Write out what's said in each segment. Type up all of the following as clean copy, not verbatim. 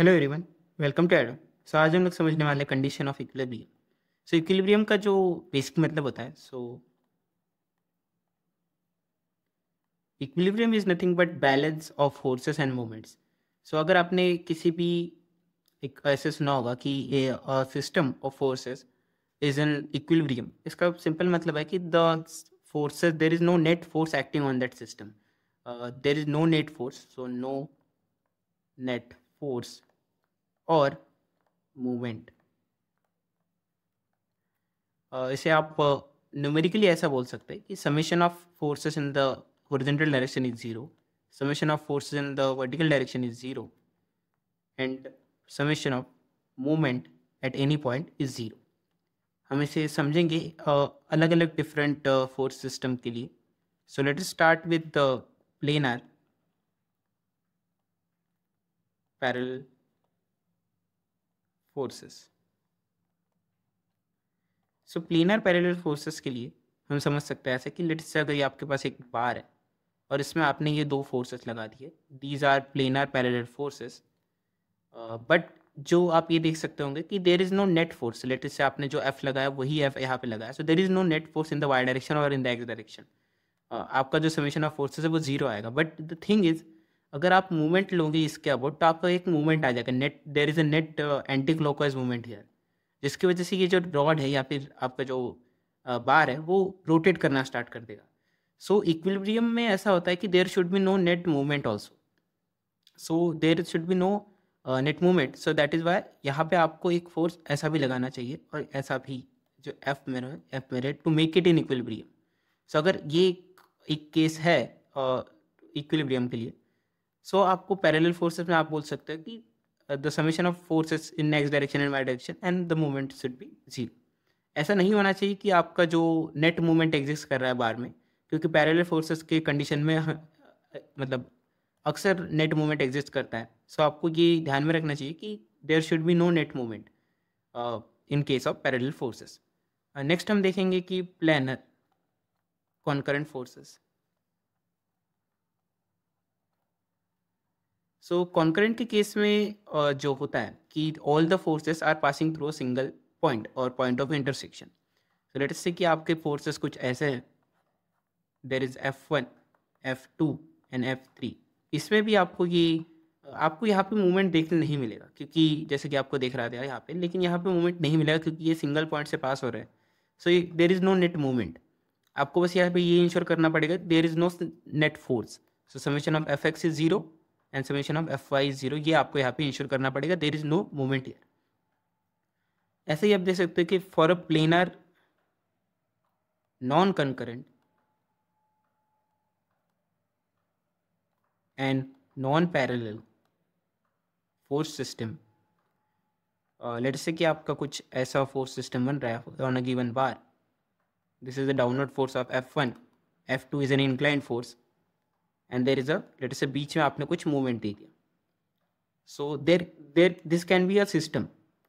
Hello everyone, welcome to Adam. So आज हम लोग समझने वाले condition of equilibrium. So equilibrium का जो बेसिक मतलब होता है, equilibrium is nothing but balance of forces and moments. So अगर आपने किसी भी एक ऐसे सुना होगा कि ये system of forces is an equilibrium, इसका सिंपल मतलब है कि the forces, there is no net force acting on that system. There is no net force, so no net force और मूवमेंट। इसे आप न्यूमेरिकली ऐसा बोल सकते हैं कि summation of forces in the horizontal direction is zero, summation of forces in the vertical direction is zero, and summation of movement at any point is zero. हम इसे समझेंगे अलग अलग डिफरेंट फोर्स सिस्टम के लिए। सो let us start with the planar parallel forces. So planar parallel forces के लिए हम समझ सकते हैं ऐसे कि लेट्स से अगर ये आपके पास एक बार है और इसमें आपने ये दो फोर्सेस लगा दिए, these are planar parallel forces. But जो आप ये देख सकते होंगे कि there is no net force. Let's say आपने जो एफ लगाया वही एफ यहाँ पे लगाया, so there is no net force in the Y direction और इन द एक्स डायरेक्शन। आपका जो समेशन ऑफ फोर्सेस है वो जीरो आएगा। बट द थिंग इज, अगर आप मूवमेंट लोगे इसके अबाउट तो आपका एक मूवमेंट आ जाएगा, net, there is a net anti clockwise movement here, जिसकी वजह से ये जो रॉड है या फिर आपका जो बार है वो रोटेट करना स्टार्ट कर देगा। सो इक्विलिब्रियम में ऐसा होता है कि there should be no net movement also, so there should be no net movement. So that is why यहाँ पे आपको एक फोर्स ऐसा भी लगाना चाहिए और ऐसा भी, जो एफ मेरे to make it in equilibrium. So अगर ये एक केस है इक्विलिब्रियम के लिए, सो आपको पैरेलल फोर्सेस में आप बोल सकते हैं कि the summation of forces in X direction and Y direction and the movement should be zero. ऐसा नहीं होना चाहिए कि आपका जो नेट मूवमेंट एग्जिस्ट कर रहा है बार में, क्योंकि पैरेलल फोर्सेस के कंडीशन में मतलब अक्सर नेट मूवमेंट एग्जिस्ट करता है। सो आपको ये ध्यान में रखना चाहिए कि there should be no net movement in case of parallel forces. Next हम देखेंगे कि planar concurrent forces. So concurrent के केस में जो होता है कि all the forces are passing through a single point और point of intersection. So let us say कि आपके फोर्सेस कुछ ऐसे हैं, there is F1, F2 and F3। इसमें भी आपको यहाँ पे मूवमेंट देखने नहीं मिलेगा, क्योंकि जैसे कि आपको देख रहा था यहाँ पे, लेकिन यहाँ पे मूवमेंट नहीं मिलेगा क्योंकि ये सिंगल पॉइंट से पास हो रहा है। So there is no net movement. आपको बस यहाँ पे ये इंश्योर करना पड़ेगा there is no net force. So summation of Fx is zero and summation of Fy is zero, ये आपको यहाँ पे इंश्योर करना पड़ेगा, there is no movement here. ऐसे ही आप देख सकते हो कि for a planar non concurrent and non parallel force system, let's say कि आपका कुछ ऐसा फोर्स सिस्टम बन रहा है on a given bar. This is the downward force of F1, F2 is an inclined force and there is a, let's say बीच में आपने कुछ मूवमेंट दे दिया। So there there this can be a system.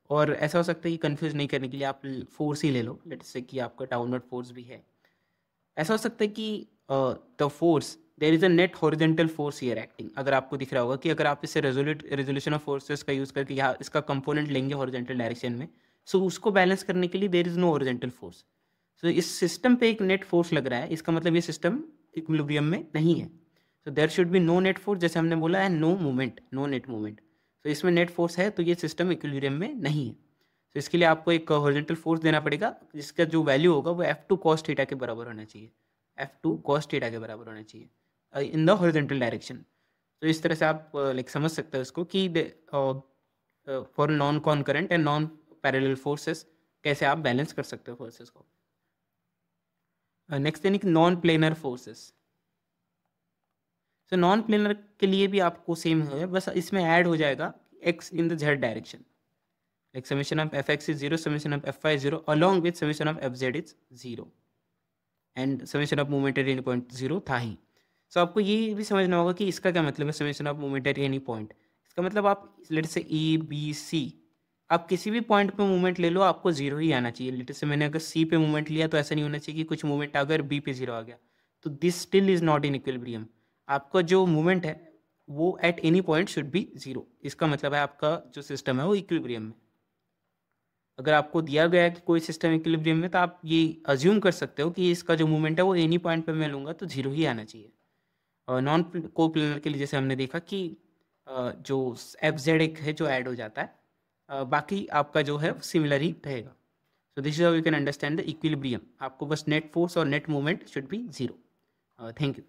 और ऐसा हो सकता है कि कंफ्यूज नहीं करने के लिए आप फोर्स ही ले लो, लेट्स से कि आपका डाउनवर्ड फोर्स भी है। ऐसा हो सकता है कि the force, there is a net horizontal force here acting. अगर आपको दिख रहा होगा कि अगर आप इसे रेजोल्यूशन ऑफ फोर्सेस का यूज़ करके यहाँ इसका कंपोनेंट लेंगे हॉरिजेंटल डायरेक्शन में, सो उसको बैलेंस करने के लिए there is no horizontal force. So इस सिस्टम पे एक नेट फोर्स लग रहा है, इसका मतलब ये सिस्टम इक्विलिब्रियम में नहीं है। So there should be no net force, जैसे हमने बोला है, no movement, no net movement. तो इसमें नेट फोर्स है तो ये सिस्टम इक्विलिब्रियम में नहीं है। तो इसके लिए आपको एक हॉरिजेंटल फोर्स देना पड़ेगा, जिसका जो वैल्यू होगा वो F2 cos थीटा के बराबर होना चाहिए, F2 cos थीटा के बराबर होना चाहिए इन द हॉरिजेंटल डायरेक्शन। तो इस तरह से आप लाइक समझ सकते हो इसको कि for non concurrent and non parallel forces कैसे आप बैलेंस कर सकते हो फोर्सेस को। नेक्स्ट यानी कि non planar forces. So non planar के लिए भी आपको सेम है, बस इसमें ऐड हो जाएगा x in the z direction. Like summation of Fx is 0, summation of Fy is 0, along with summation of Fz is 0 and summation of movement at any point 0 था ही। सो आपको ये भी समझना होगा कि इसका क्या मतलब है summation of movement at any point। इसका मतलब आप लेट से ए बी सी, आप किसी भी पॉइंट पे मूवमेंट ले लो, आपको जीरो ही आना चाहिए। लेट से मैंने अगर सी पे मूवमेंट लिया तो ऐसा नहीं होना चाहिए कि कुछ मूवमेंट अगर बी पे जीरो आ गया, तो this still is not in equilibrium. आपका जो मूवमेंट है वो eight any point should be zero. इसका मतलब है आपका जो सिस्टम है वो इक्विलिब्रियम में। अगर आपको दिया गया है कि कोई सिस्टम इक्विलिब्रियम में, तो आप ये अज्यूम कर सकते हो कि इसका जो मूवमेंट है वो एनी पॉइंट पे मैं लूँगा तो जीरो ही आना चाहिए। और नॉन कोप्लेनर के लिए जैसे हमने देखा कि जो एफ जेड एक है जो ऐड हो जाता है, बाकी आपका जो है सिमिलर ही रहेगा। So this is how you can understand the equilibrium. आपको बस नेट फोर्स और net movement should be zero. Thank you.